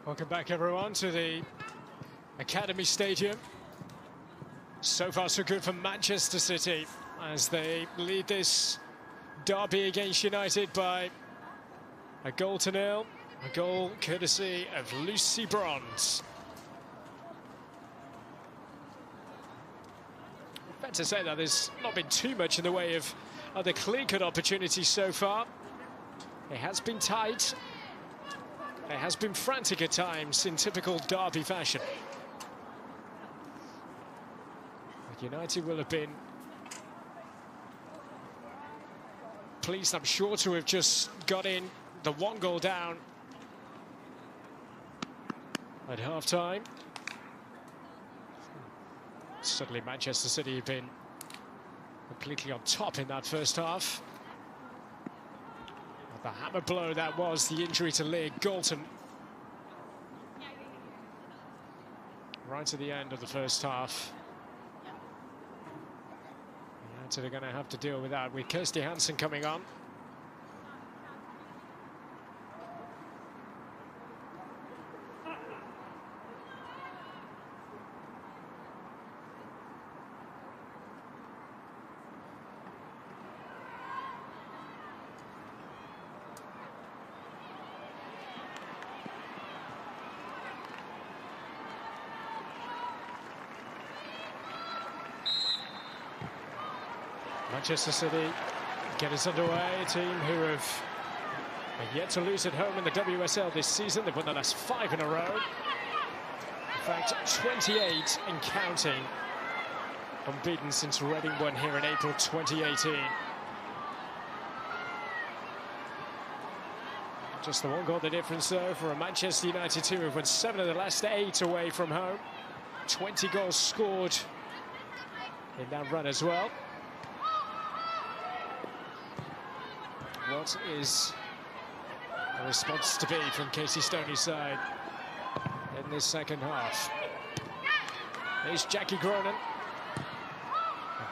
Welcome back, everyone, to the Academy Stadium. So far, so good for Manchester City as they lead this derby against United by a 0-0. A goal courtesy of Lucy Bronze. Fair to say that there's not been too much in the way of other clear-cut opportunities so far. It has been tight. It has been frantic at times in typical derby fashion. But United will have been pleased, I'm sure, to have just got in the 1 goal down at half-time. Suddenly Manchester City have been completely on top in that first half. The hammer blow that was the injury to Leah Galton. Right at the end of the first half. United are going to have to deal with that with Kirsty Hansen coming on. Manchester City get us underway, a team who have yet to lose at home in the WSL this season. They've won the last 5 in a row. In fact, 28 and counting. Unbeaten since Reading won here in April 2018. Just the 1 goal the difference, though, for a Manchester United team who've won 7 of the last 8 away from home. 20 goals scored in that run as well. What is the response to be from Casey Stoney's side in this second half? There's Jackie Cronin. And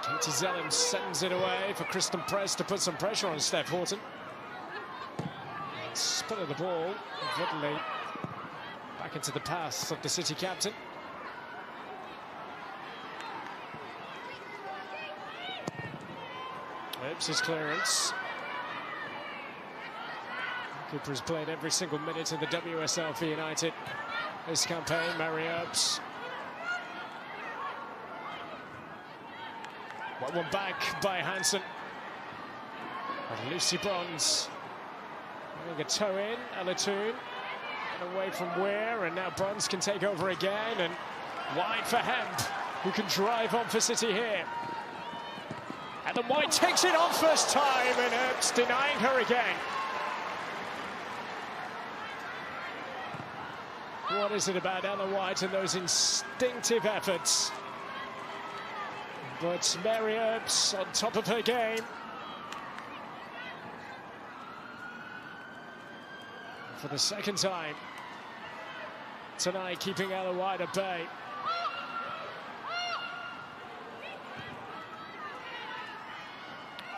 Katie Zellem sends it away for Kristen Press to put some pressure on Steph Horton. And spin of the ball, vividly back into the path of the City captain. Oops, his clearance. Cooper has played every single minute in the WSL for United this campaign. Mary Earps. 1-1 back by Hansen. And Lucy Bronze having a toe in. Ella Toon and away from Weir, and now Bronze can take over again, and wide for Hemp, who can drive on for City here. And the White takes it on first time, and Earps denying her again. What is it about Ellen White and those instinctive efforts? But Mary Earps on top of her game. For the second time tonight, keeping Ellen White at bay.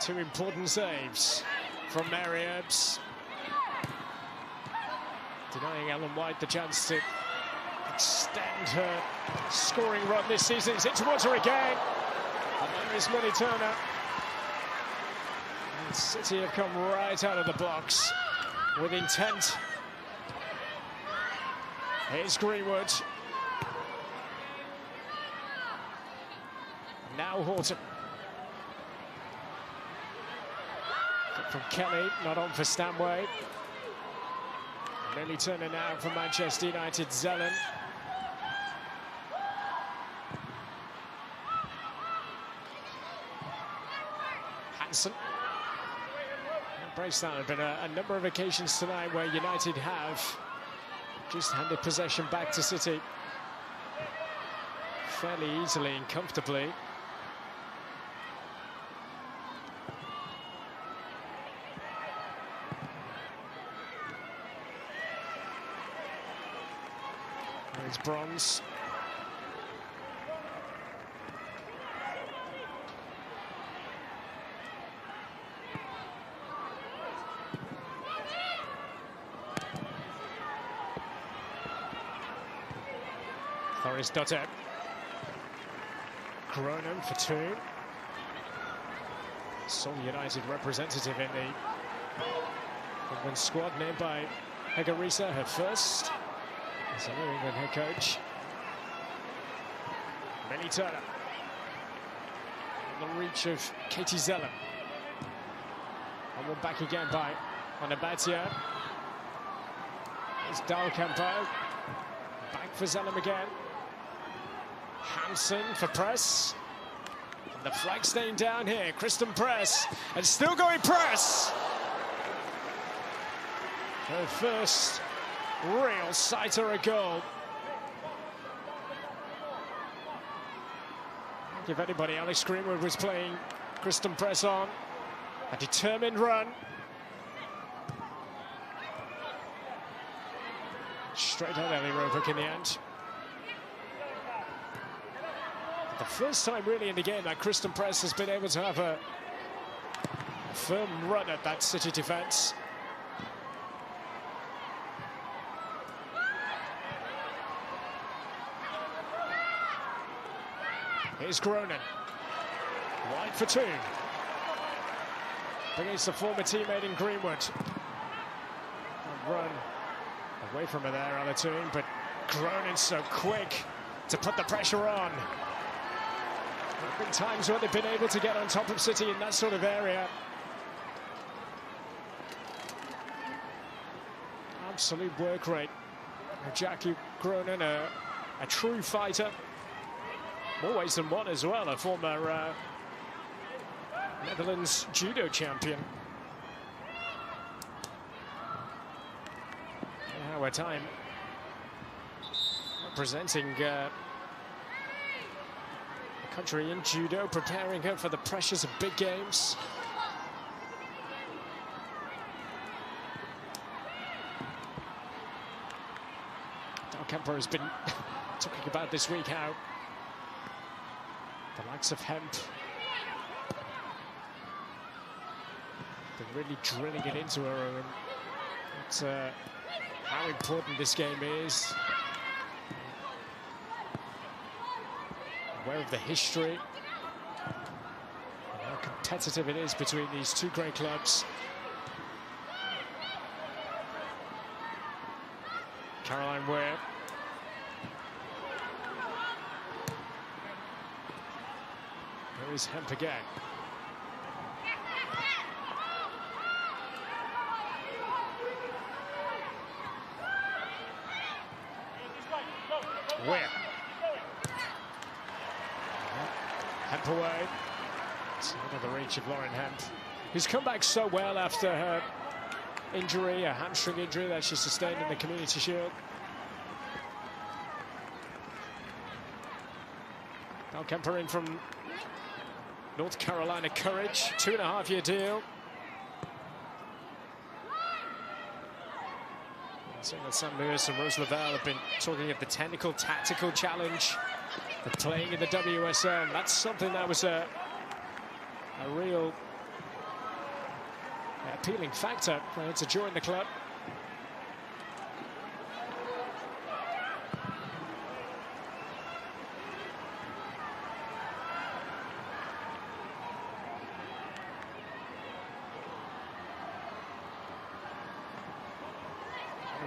Two important saves from Mary Earps, denying Ellen White the chance to extend her scoring run this season. It's in towards her again. And there is Millie Turner. And City have come right out of the box with intent. Here's Greenwood. Now Horton. From Kelly, not on for Stanway. Millie Turner now for Manchester United. Zellen. Hansen. Brace that. There have been a number of occasions tonight where United have just handed possession back to City fairly easily and comfortably. There's Bronze. Thoris Dotter. Groningen for two. Seoul United representative in the England squad, named by Hege Riise, her first as a New England head coach. Millie Turner. On the reach of Katie Zellem. And one back again by Onabatia. It's Dalkampo. Back for Zellem again. Hansen for press. And the flag staying down here. Kristen Press. And still going Press. Her first real sight or a goal. If anybody, Alex Greenwood was playing Kristen Press on. A determined run. Straight on Ellie Roebuck in the end. The first time really in the game that Kristen Press has been able to have a firm run at that City defence. Here's Groningen. Wide for two. Against the former teammate in Greenwood. A run away from her there, Alatoon, but Groningen so quick to put the pressure on. There have been times where they've been able to get on top of City in that sort of area. Absolute work rate. Jackie Groningen, a true fighter. More ways than one as well, a former Netherlands judo champion. Our time representing a country in judo, preparing her for the pressures of big games. Dalkampo has been talking about this week how the likes of Hemp, they're really drilling it into her, and it's how important this game is. Aware of the history, and how competitive it is between these two great clubs. Caroline Weir. Here is Hemp again. Weir. Hemp away. It's another reach of Lauren Hemp, who's come back so well after her injury, a hamstring injury that she sustained in the Community Shield. Dalkampo in from North Carolina Courage, 2.5-year deal. Seeing that Sam Lewis and Rose Lavelle have been talking of the technical, tactical challenge of playing in the WSL. That's something that was a real appealing factor for her to join the club.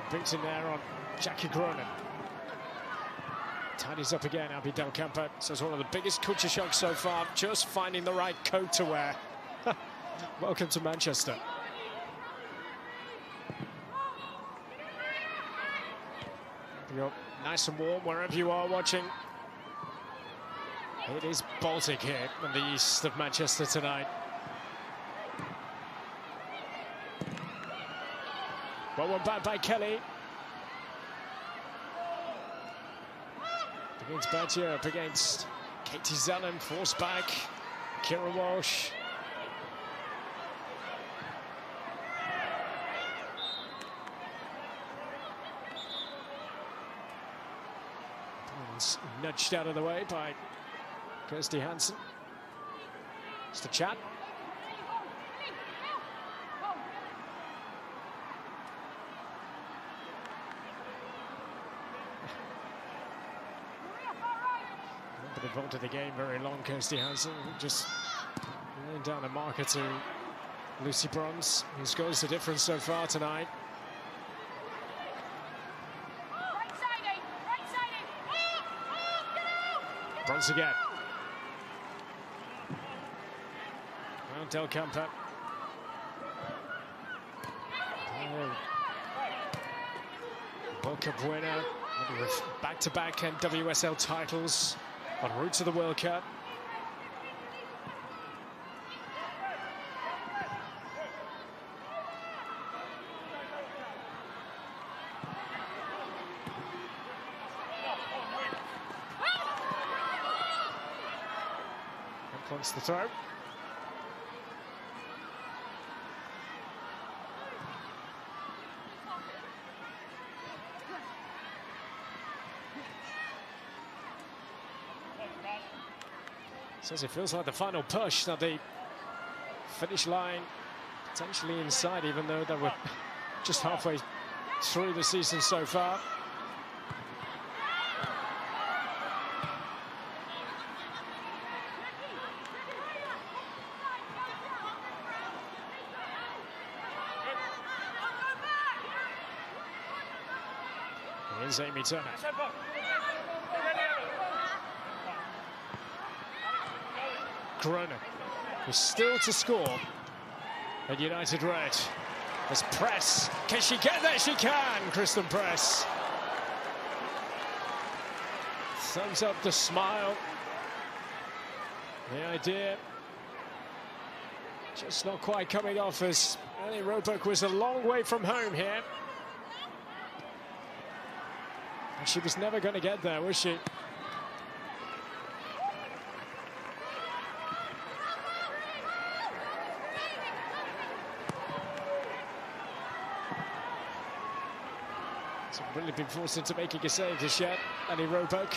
Brings in there on Jackie Groningen. Tidies up again, Abby Dalkampo. So it's one of the biggest culture shocks so far, just finding the right coat to wear. Welcome to Manchester. You're nice and warm wherever you are watching. It is Baltic here in the east of Manchester tonight. Well, one back by Kelly. Against Batia, up against Katie Zellem, forced back. Kira Walsh. And nudged out of the way by Kirsty Hansen. It's the chat. been involved in the game very long, Kirsty Hansen. Just laying down a marker to Lucy Bronze, whose goal's the difference so far tonight. Bronze again. Well, Del Campo. World Cup winner with back-to-back WSL titles en route to the World Cup. And points the throw. Says it feels like the final push, that the finish line potentially inside, even though they were just halfway through the season so far. Here's Amy Turner. Cronin was still to score at United Red. As Press, can she get there? She can, Kristen Press. Thumbs up the smile. The idea just not quite coming off, as Ellie Roebuck was a long way from home here. And she was never going to get there, was she? Hasn't really been forced into making a save just yet, Ellie Roebuck.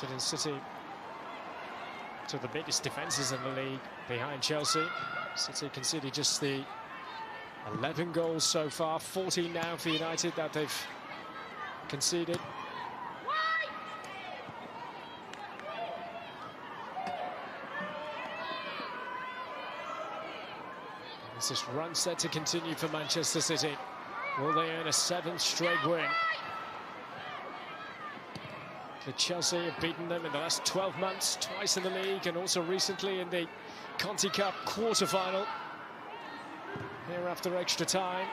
United City, two of the biggest defences in the league behind Chelsea. City conceded just the 11 goals so far, 14 now for United that they've conceded. Is this run set to continue for Manchester City? Will they earn a 7th straight win? The Chelsea have beaten them in the last 12 months, twice in the league, and also recently in the Conti Cup quarter-final. Here after extra time.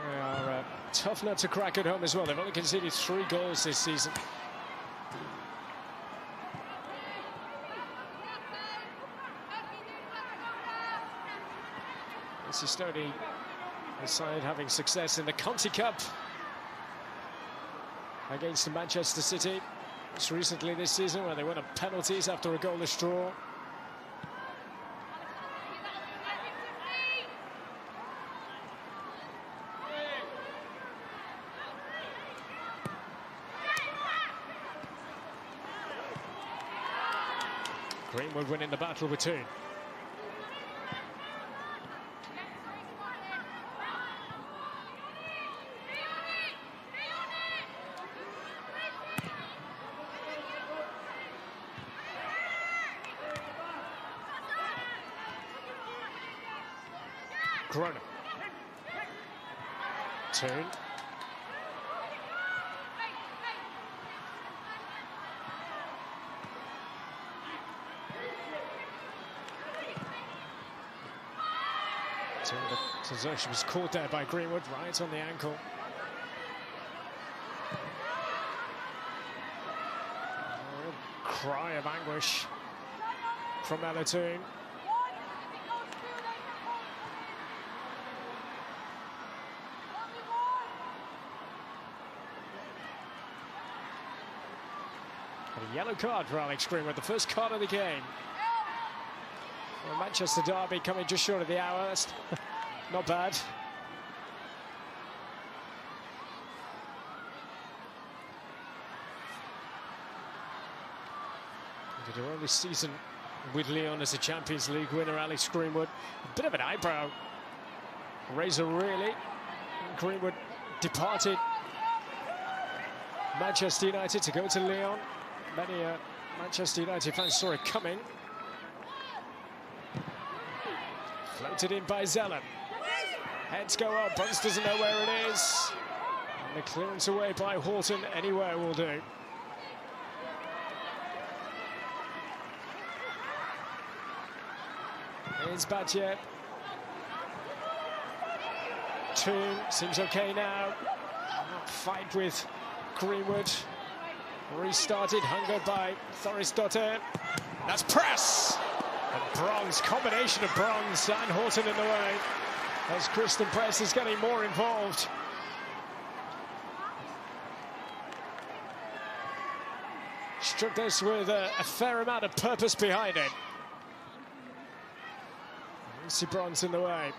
They are a tough nut to crack at home as well. They've only conceded 3 goals this season. Stoney side having success in the Conti Cup against Manchester City just recently this season, where they won on penalties after a goalless draw. Greenwood winning the battle with Toon. Corona. Toon. So she was caught there by Greenwood, right on the ankle. A cry of anguish from Ella Toon. A yellow card for Alex Greenwood, the first card of the game. Well, Manchester derby coming just short of the hour. That's not bad. Did her only season with Lyon as a Champions League winner, Alex Greenwood. A bit of an eyebrow raiser, really. Greenwood departed Manchester United to go to Lyon. Many Manchester United fans saw it coming. Floated in by Zeller. Heads go up, Bruns doesn't know where it is. And the clearance away by Horton, anywhere will do. Here's Badje. Toon seems okay now. Fight with Greenwood. Restarted, hungered by Thorisdottir. That's press! And Bruns, combination of Bruns and Horton in the way. As Kristen Press is getting more involved. Struck this with a fair amount of purpose behind it. Lucy Bruns in the way.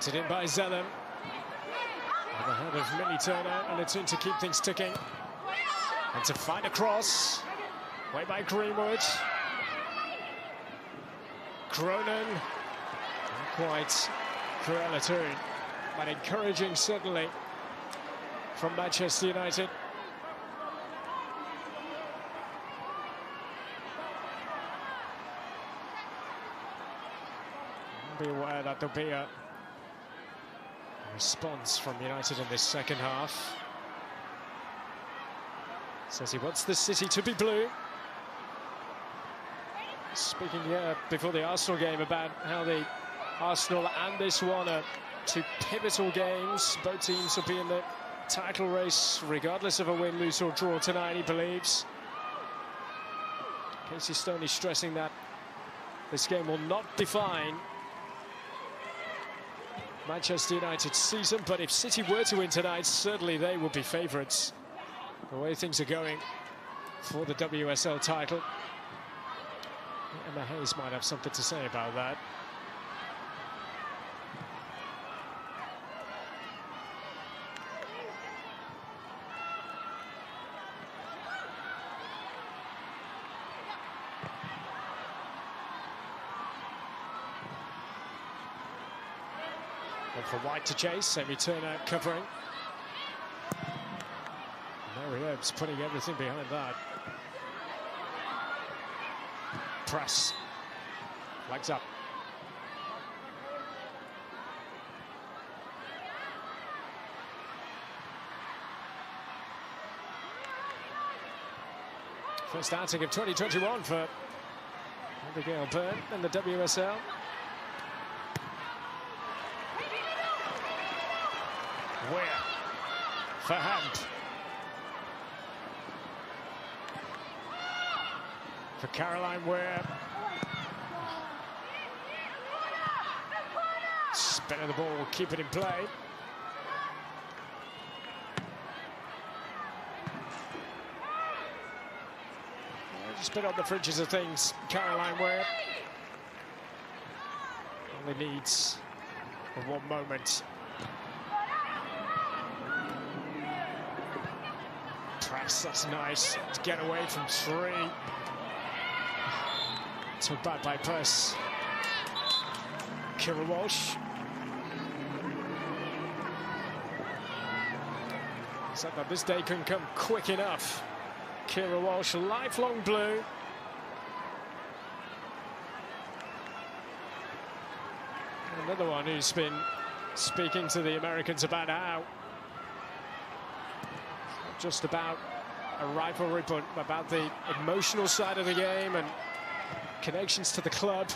It in by Zeller. At the head of Millie Turner, and it's in to keep things ticking. And to find a cross. Way by Greenwood. Cronin. Not quite Cruella Toon, but encouraging certainly from Manchester United. Be aware that there'll be a response from United in this second half. Says he wants the city to be blue. Speaking before the Arsenal game about how the Arsenal and this one are two pivotal games. Both teams will be in the title race regardless of a win, lose or draw tonight, he believes. Casey Stoney stressing that this game will not define Manchester United's season, but if City were to win tonight, certainly they would be favourites. The way things are going for the WSL title. Emma Hayes might have something to say about that. And for White to chase, Amy Turner covering. Mary Ebbs putting everything behind that. Press. Legs up. First outing of 2021 for Abigail Byrne and the WSL. Weir for Hamp. For Caroline Weir. Spin of the ball, keep it in play. Just been on the fringes of things, Caroline Weir. Only needs one moment. Press, that's nice. To get away from three. Took back by press. Kira Walsh. Said that this day couldn't come quick enough. Kira Walsh, lifelong blue. Another one who's been speaking to the Americans about how not just about a rivalry, but about the emotional side of the game and connections to the club.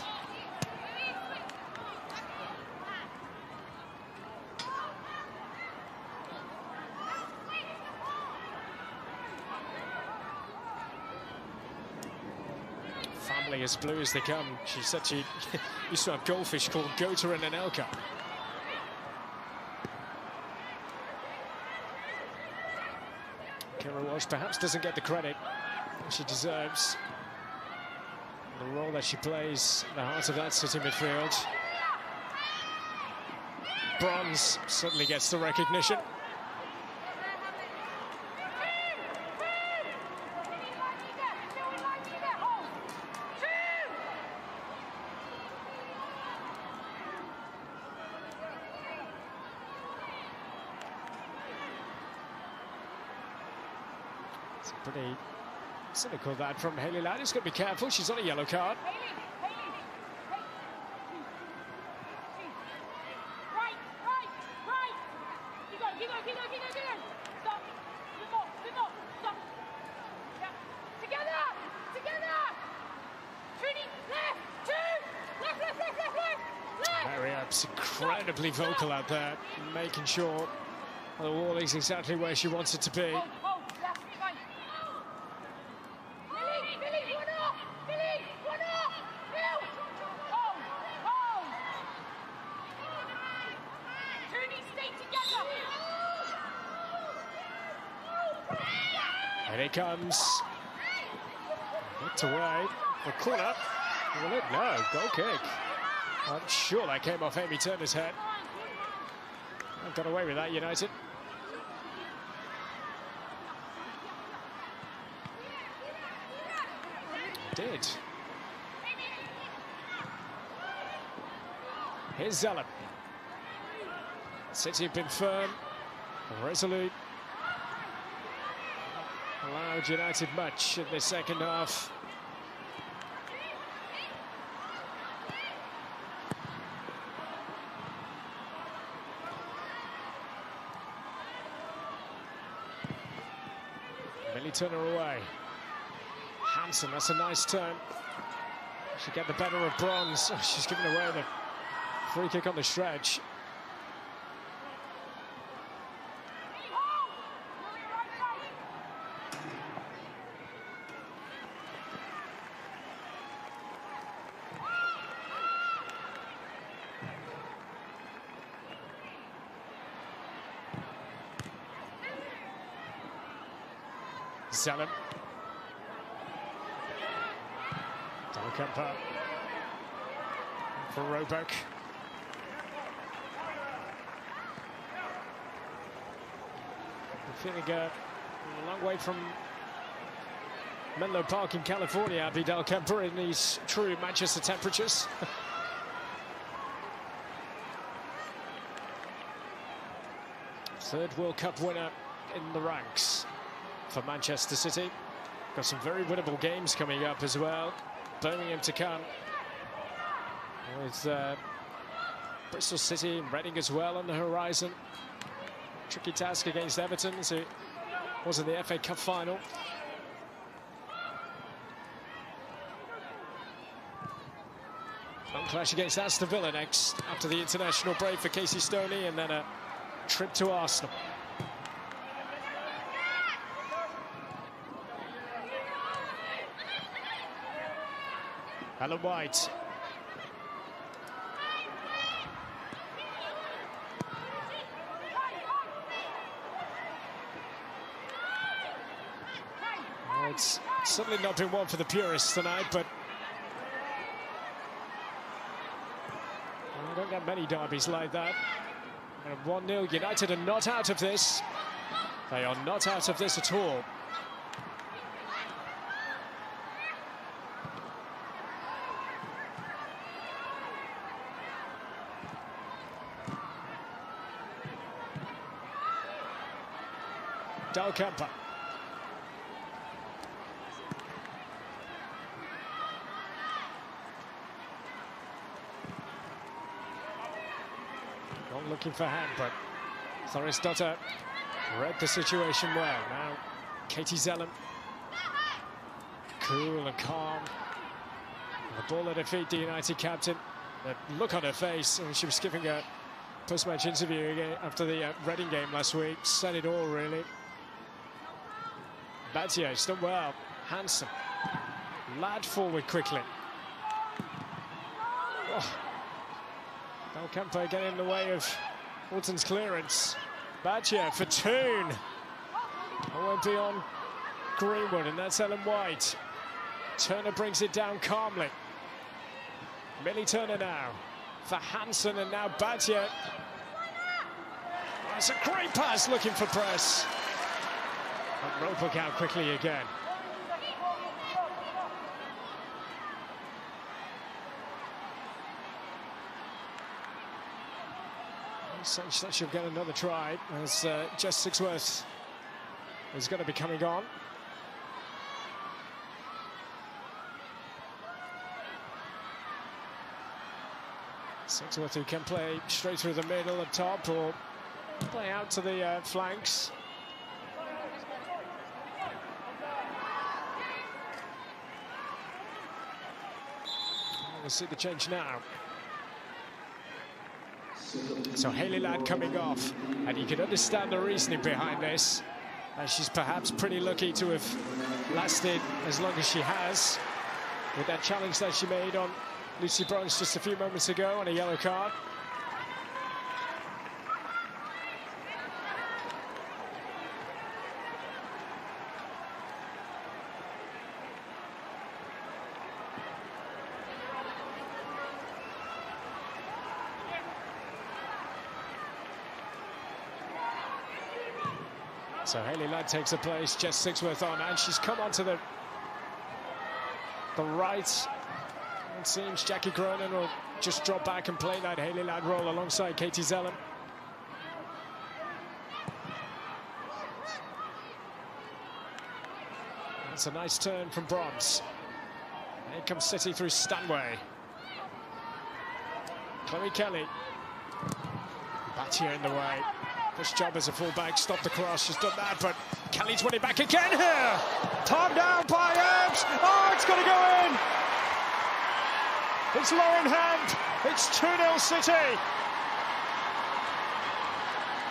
Family as blue as they come. She said she used to have goldfish called Gota and Anelka. Kira Walsh perhaps doesn't get the credit she deserves. The role that she plays in the heart of that City midfield. bronze suddenly gets the recognition. It's pretty cynical that from Hayley Ladd. She's got to be careful. She's on a yellow card. Mariap's incredibly vocal out there, making sure the wall is exactly where she wants it to be. And it comes. Knocked away. The corner. Will it? No. Goal kick. I'm sure that came off Amy Turner's head. I've got away with that, United. Did. Here's Zellum. City have been firm, resolute. Allowed United much in the second half. Millie Turner away. Hansen, that's a nice turn. Should get the better of bronze. Oh, she's given away the free kick on the stretch. Zellum. Dalkampa for Roebuck. Feeling a long way from Menlo Park in California, Abby Dalkampa, in these true Manchester temperatures. Third World Cup winner in the ranks for Manchester City. Got some very winnable games coming up as well. Birmingham to come. With Bristol City and Reading as well on the horizon. Tricky task against Everton, as it was in the FA Cup final. Long clash against Aston Villa next, after the international break for Casey Stoney, and then a trip to Arsenal. Ellen White. Well, it's certainly not been one for the purists tonight, but we don't get many derbies like that. And 1-0, United are not out of this. They are not out of this at all. Dalkampa. Not looking for hand, but Thorisdottir read the situation well. Now Katie Zellum, cool and calm. The ball at her feet, the United captain. The look on her face, and she was giving a post-match interview after the Reading game last week. Said it all, really. Batier's done well. Hansen. Ladd forward quickly. Oh. Dalkampa getting in the way of Alton's clearance. Batier for Toon. I went beyond Greenwood, and that's Ellen White. Turner brings it down calmly. Millie Turner now for Hansen, and now Batier It's a great pass looking for press. And Roper out quickly again. Such that she'll get another try as Jess Sigsworth is going to be coming on. Sigsworth, who can play straight through the middle at top or play out to the flanks. We'll see the change now. So Hayley Ladd coming off, and you can understand the reasoning behind this. And she's perhaps pretty lucky to have lasted as long as she has with that challenge that she made on Lucy Bronze just a few moments ago on a yellow card. So Hayley Ladd takes her place, Jess Sigsworth on, and she's come onto the right. It seems Jackie Cronin will just drop back and play that Hayley Ladd role alongside Katie Zellem. That's a nice turn from Bronze. Here comes City through Stanway. Chloe Kelly. Battier in the way. This job as a fullback, stop the cross, she's done that, but Kelly's winning back again here. Palm down by Ebbs. Oh, it's going to go in. It's Lauren Hemp. It's 2-0 City.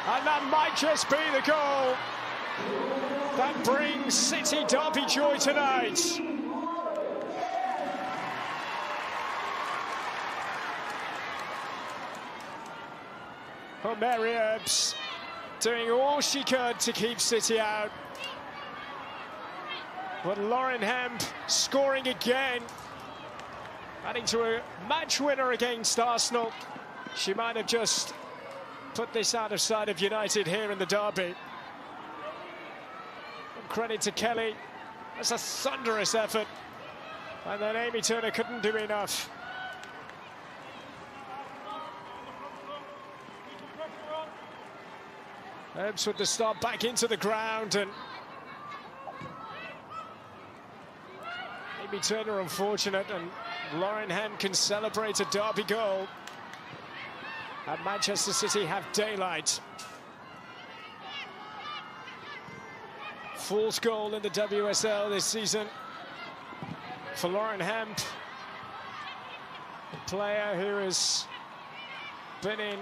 And that might just be the goal that brings City Derby joy tonight. For Mary Ebbs, doing all she could to keep City out. But Lauren Hemp scoring again, adding to a match winner against Arsenal. She might have just put this out of sight of United here in the derby. And credit to Kelly, that's a thunderous effort. And then Amy Turner couldn't do enough. Ebbs with the stop back into the ground, and Amy Turner unfortunate, and Lauren Hemp can celebrate a derby goal. And Manchester City have daylight. Fourth goal in the WSL this season for Lauren Hemp, a player who has been in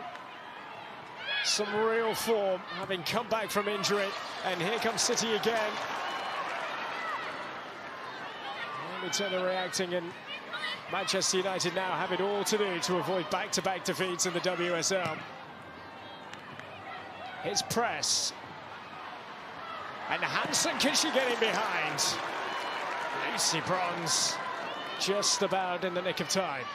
some real form, having come back from injury. And here comes City again. Amy Turner reacting, and Manchester United now have it all to do to avoid back-to-back defeats in the WSL. It's press. And Hansen, can she get in behind? Lucy Bronze just about in the nick of time.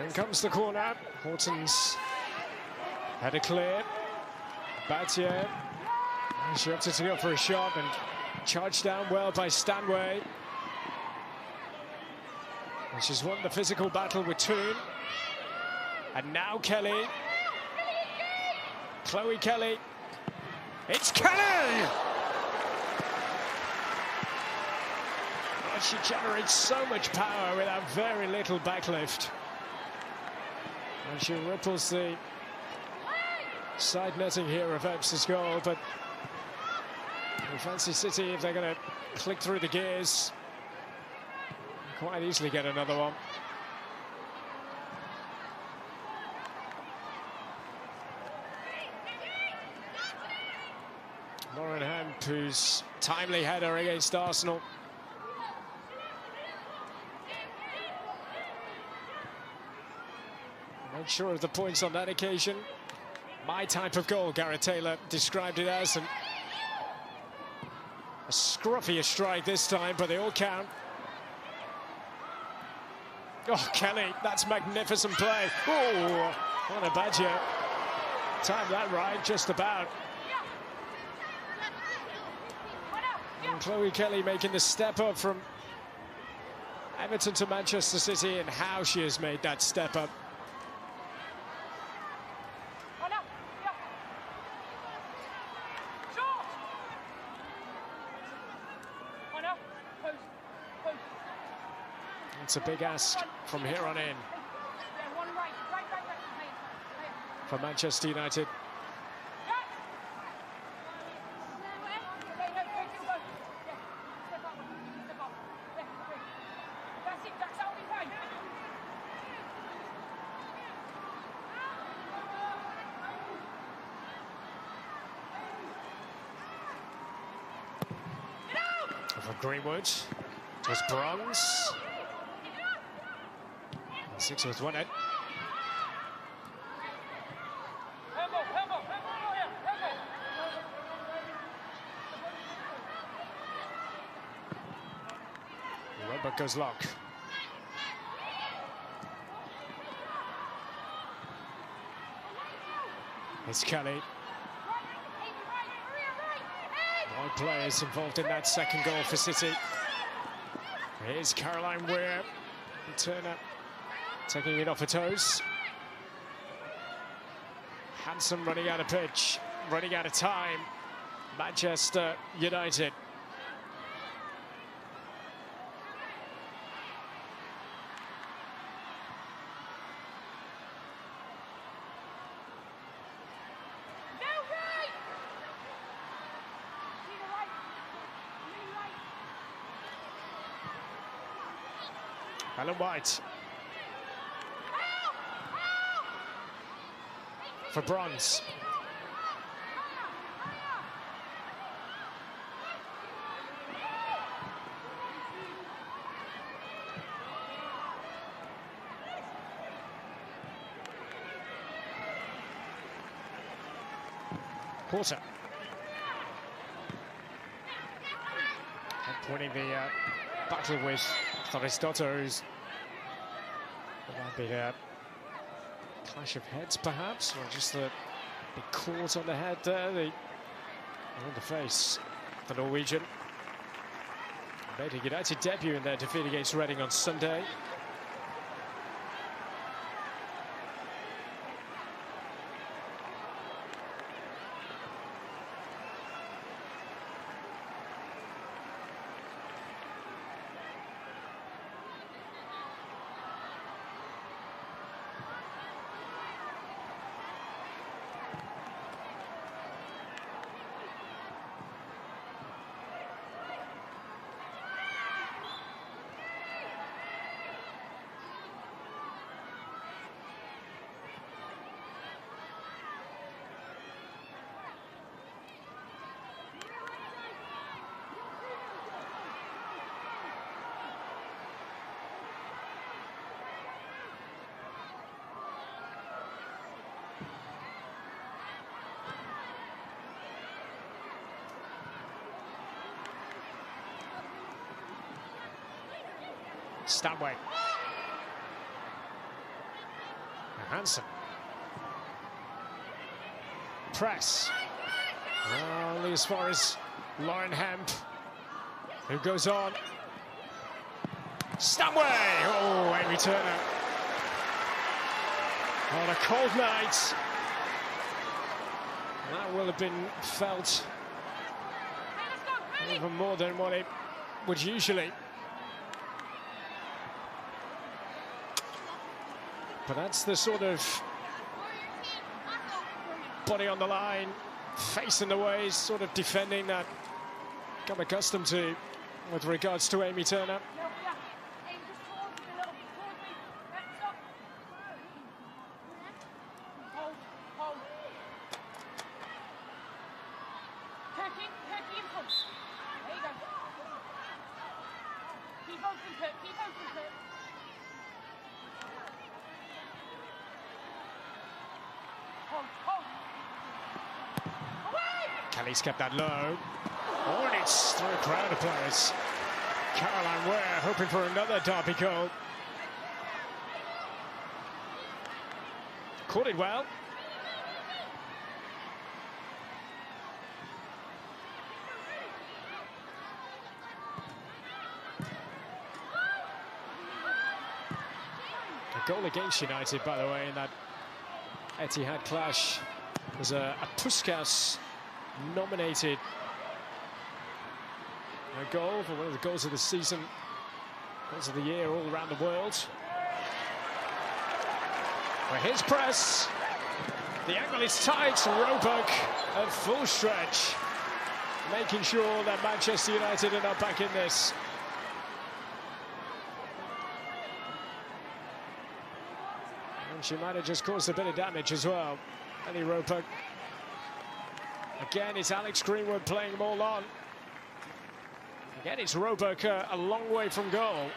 In comes the corner. Horton's had a clear. Battier. She opted to go for a shot and charged down well by Stanway. And she's won the physical battle with Toon. And now Kelly. Chloe Kelly. It's Kelly! And she generates so much power without very little backlift. And she ripples the side netting here of Ebbs' goal, but we fancy City, if they're going to click through the gears, quite easily get another one. Lauren Hemp, whose timely header against Arsenal sure of the points on that occasion. My type of goal, Gareth Taylor described it as. And a scruffier strike this time, but they all count. Oh, Kelly, that's magnificent play. Oh, what a badger. Timed that right, just about. And Chloe Kelly making the step up from Everton to Manchester City, and how she has made that step up. It's a big ask from here on in for Manchester United. For Greenwood, it was Bronze. Sixworth won it. Robert goes lock. It's Kelly. More players involved in that second goal for City. Here's Caroline Weir. Turner taking it off her toes. Hanson running out of pitch, running out of time. Manchester United. Ellen White. For Bronze. Porter. And winning the battle with Aristotle, who's might be a clash of heads, perhaps, or just the caught on the head there, on the face, the Norwegian. Made a United debut in their defeat against Reading on Sunday. Stanway. Hansen. Press. Only as far as Lauren Hemp, who goes on. Stanway! Oh, Amy Turner. On a cold night. That will have been felt even more than what it would usually. But that's the sort of body on the line, face in the way, sort of defending that I'm accustomed to with regards to Amy Turner. Kelly's kept that low. Oh, and it's through a crowd of players. Caroline Ware hoping for another derby goal. Caught it well. A goal against United, by the way, in that Etihad clash was a Puskas nominated a goal for one of the goals of the season, goals of the year all around the world. Well, his press, the angle is tight, Roebuck at full stretch, making sure that Manchester United are not back in this. And she might have just caused a bit of damage as well. Ellie Roebuck. Again, it's Alex Greenwood playing them all on. Again, it's Roebuck a long way from goal.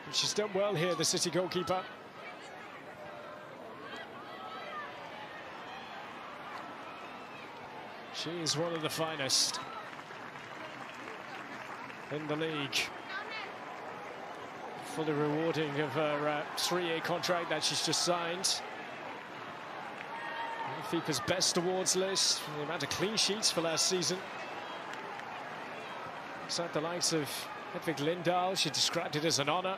But she's done well here, the City goalkeeper. She is one of the finest in the league. Fully rewarding of her 3-year contract that she's just signed. FIFA's best awards list, the amount of clean sheets for last season. Beside the likes of Hedvig Lindahl, she described it as an honour.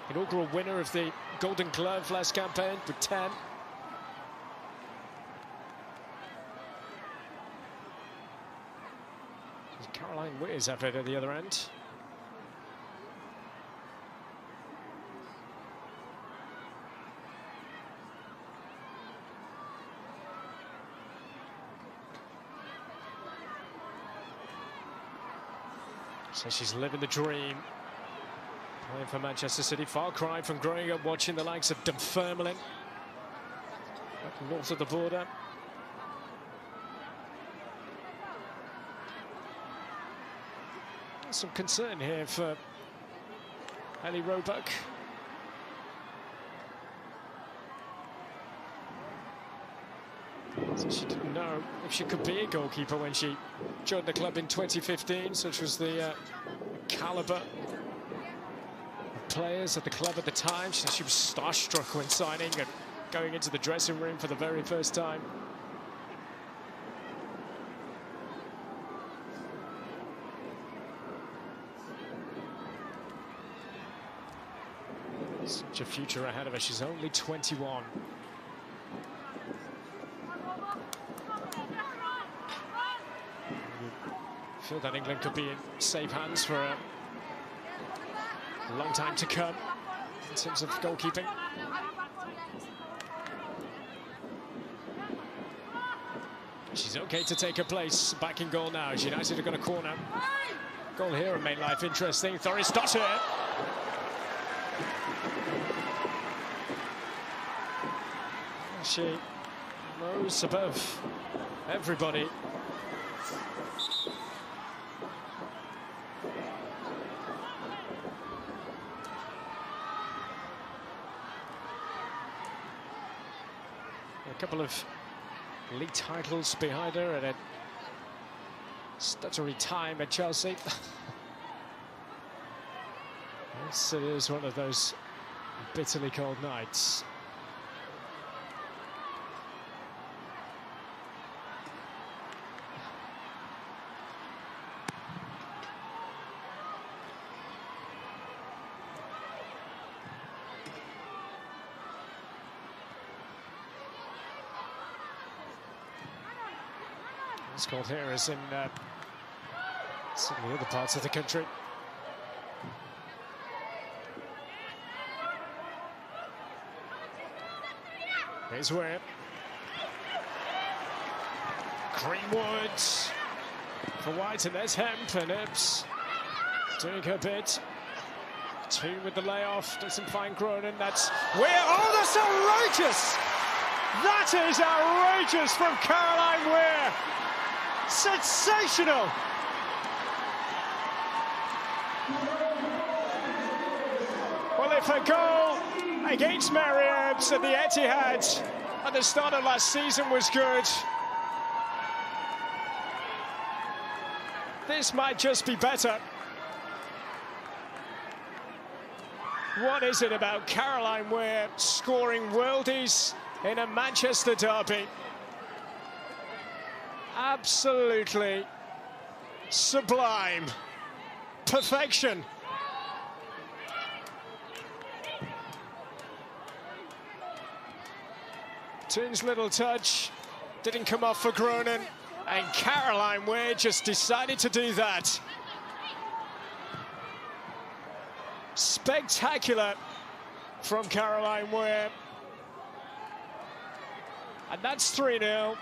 Inaugural winner of the Golden Glove last campaign with 10. Caroline Weir's effort at the other end. So she's living the dream, playing for Manchester City. Far cry from growing up watching the likes of Dunfermline up north of the border. There's some concern here for Ellie Roebuck. So she didn't know if she could be a goalkeeper when she joined the club in 2015, such was the calibre of players at the club at the time. She was starstruck when signing and going into the dressing room for the very first time. Such a future ahead of her. She's only 21. I feel that England could be in safe hands for a long time to come in terms of goalkeeping. She's okay to take her place back in goal now. United have got a corner. Goal here and made life interesting. Thoris Dotter. She rose above everybody. A couple of league titles behind her at a stuttery time at Chelsea. Yes, it is one of those bitterly cold nights. It's called here as in some of the other parts of the country. Here's Ware. Greenwood for White, and there's Hemp, and Ebbs doing her bit. Two with the layoff, doesn't find Cronin. That's Ware. Oh, that's outrageous! That is outrageous from Caroline Ware. Sensational! Well, if a goal against Mary Ebbs at the Etihad And the start of last season was good. This might just be better. What is it about Caroline Weir scoring worldies in a Manchester derby? Absolutely sublime. Perfection. Toon's little touch didn't come off for Groningen, and Caroline Weir just decided to do that. Spectacular from Caroline Weir. And that's 3-0.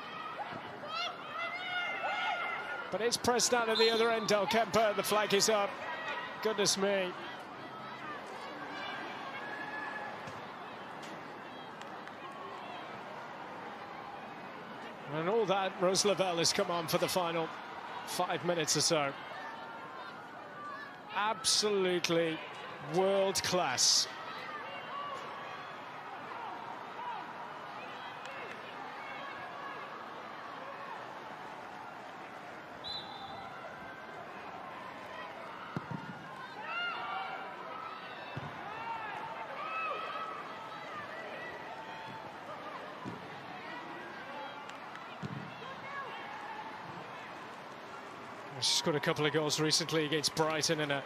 But it's pressed down at the other end. Del Kemper, the flag is up. Goodness me. And all that, Rose Lavelle has come on for the final 5 minutes or so. Absolutely world class. She's got a couple of goals recently against Brighton and a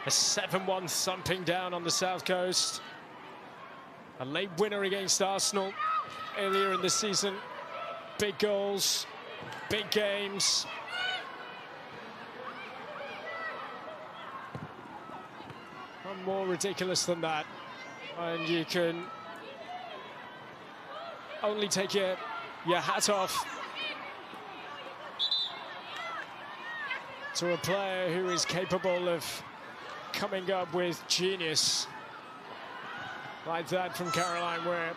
7-1 thumping down on the South Coast. A late winner against Arsenal earlier in the season. Big goals, big games. And more ridiculous than that. And you can only take your hat off to a player who is capable of coming up with genius like that from Caroline Weir.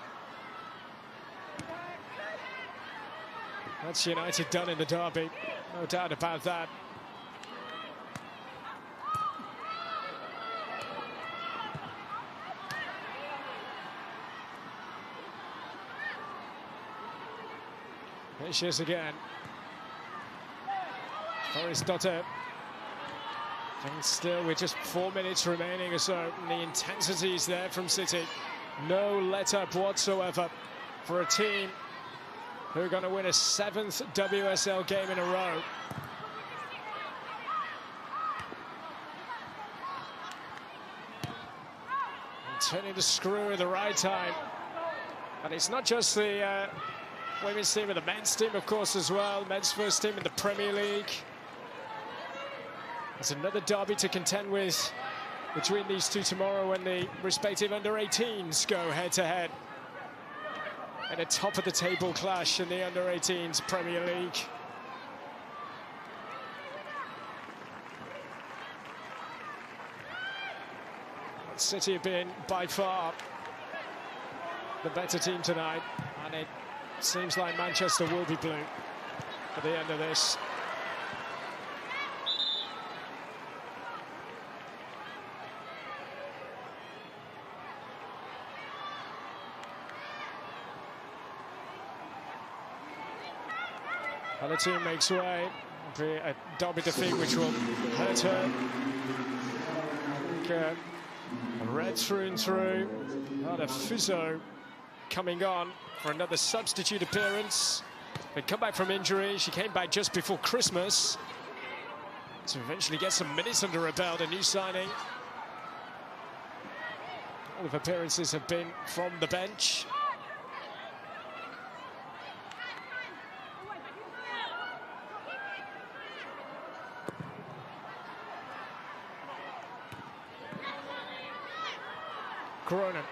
That's United done in the derby, no doubt about that. There she is again. Forrest Dotter. And still with just 4 minutes remaining or so, and the intensity is there from City. No let-up whatsoever for a team who are going to win a 7th WSL game in a row. And turning the screw at the right time. And it's not just the women's team, but the men's team, of course, as well. Men's first team in the Premier League. There's another derby to contend with between these two tomorrow when the respective under-18s go head-to-head in a top-of-the-table clash in the under-18s Premier League. City have been by far the better team tonight, and it seems like Manchester will be blue at the end of this. And the team makes way. A derby defeat which will hurt her. I think, red through and through. Not a Fizzo coming on for another substitute appearance. They come back from injury. She came back just before Christmas to eventually get some minutes under her belt. A new signing. All of appearances have been from the bench. Groningen.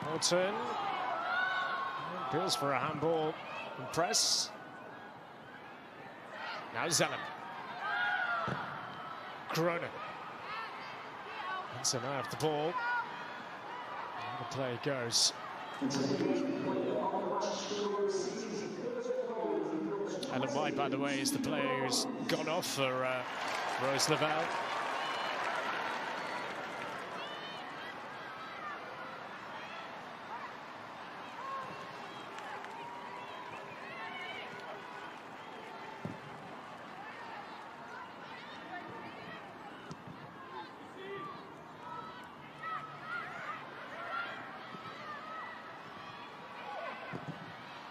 Morton. Appeals for a handball and press. Now Zelen. Groningen. Hansen out of the ball. And the play goes. Ellen White, by the way, is the player who's gone off for Rose Lavelle.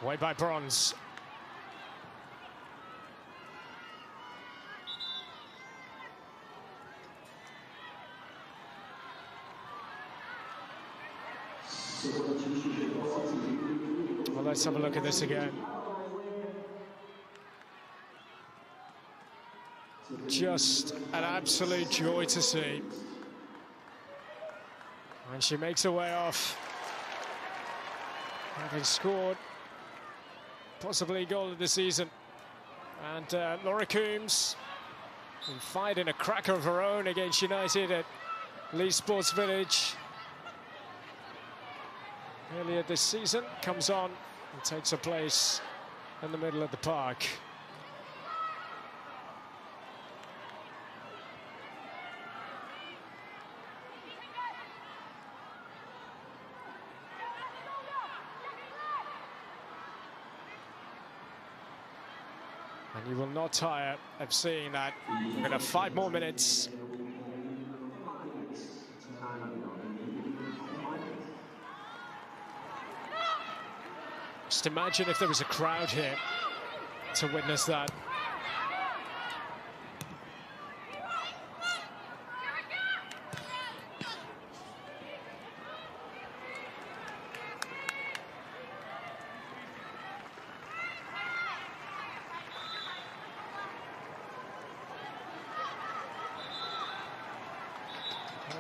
Away by Bronze. Well, let's have a look at this again. Just an absolute joy to see. And she makes her way off, having scored possibly a goal of the season. And Laura Coombs, who fired in a cracker of her own against United at Leeds Sports Village earlier this season, comes on and takes a place in the middle of the park. And you will not tire of seeing that. We're going to have 5 more minutes. Just imagine if there was a crowd here to witness that.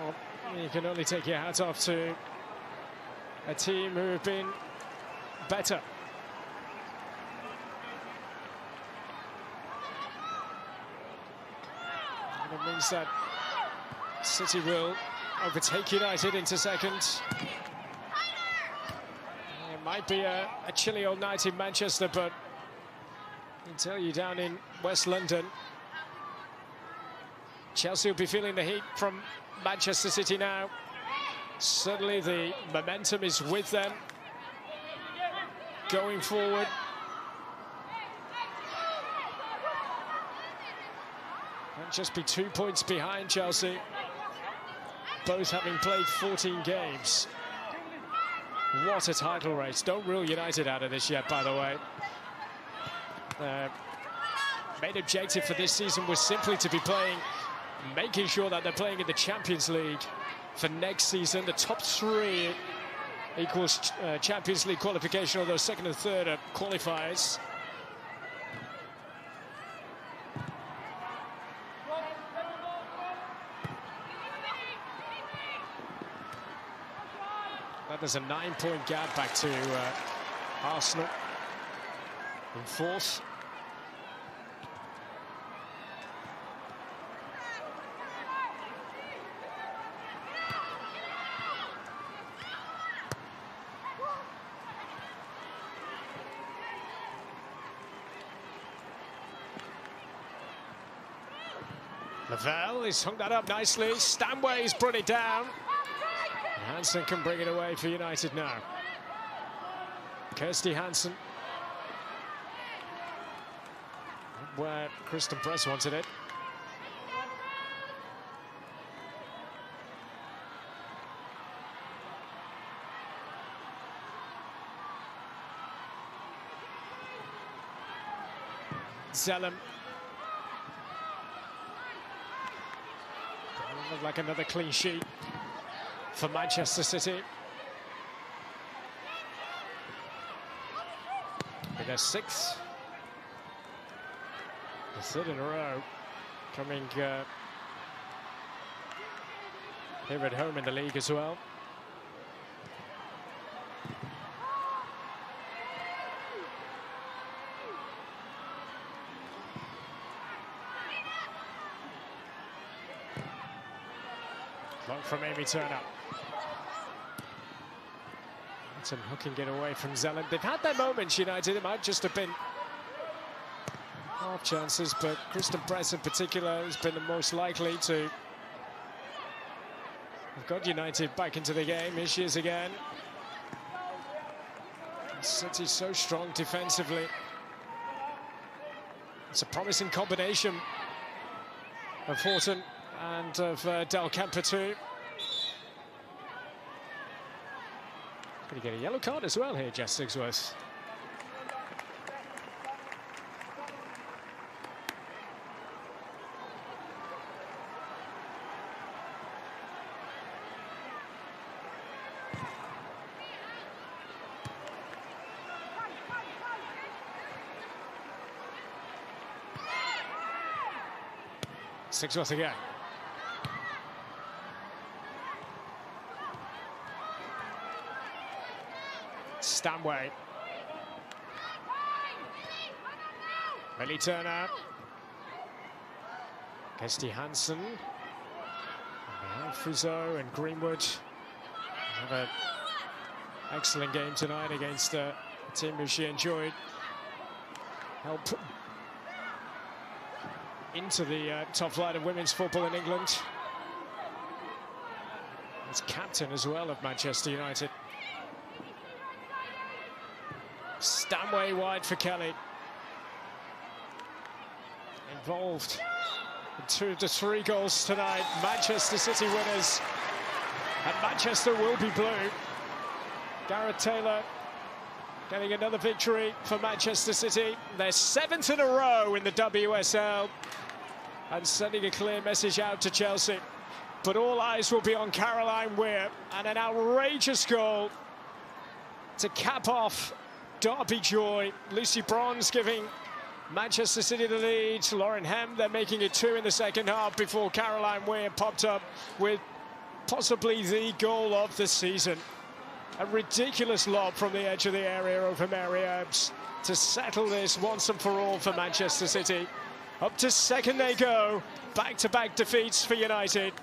Well, you can only take your hat off to a team who have been better. And it means that City will overtake United into second. It might be a chilly old night in Manchester, but I can tell you down in West London, Chelsea will be feeling the heat from Manchester City now. Certainly the momentum is with them going forward. Might just be 2 points behind Chelsea, both having played 14 games. What a title race. Don't rule United out of this yet, by the way. Main objective for this season was simply to be playing, making sure that they're playing in the Champions League for next season. The top 3 equals Champions League qualification, although second and third are qualifiers. That is a 9-point gap back to Arsenal in 4th. Lavelle has hung that up nicely. Stanway's brought it down. Hansen can bring it away for United now. Kirsty Hansen, where Kristen Press wanted it. Zellem. Look like another clean sheet for Manchester City. With their 6th, the 3rd in a row, coming here at home in the league as well. Block from Amy Turner. Some hooking it away from Zellem. They've had their moments, United. It might just have been half chances, but Kristen Press in particular has been the most likely to have got United back into the game. Here she is again. City's so strong defensively. It's a promising combination of Horton and of Del Campo too. Going to get a yellow card as well here, Jess Sigsworth. Six-worth again. Stanway. Millie Turner. Kirsty Hansen. Frizzo and Greenwood have an excellent game tonight against a team who she enjoyed. Help into the top flight of women's football in England. As captain as well of Manchester United. Stanway wide for Kelly. Involved in 2 of the 3 goals tonight. Manchester City winners. And Manchester will be blue. Gareth Taylor getting another victory for Manchester City. They're 7th in a row in the WSL. And sending a clear message out to Chelsea. But all eyes will be on Caroline Weir. And an outrageous goal to cap off Derby joy. Lucy Bronze giving Manchester City the lead. Lauren Hem, they're making it 2 in the second half before Caroline Weir popped up with possibly the goal of the season. A ridiculous lob from the edge of the area over Mary Ebbs to settle this once and for all for Manchester City. Up to second they go. Back-to-back defeats for United.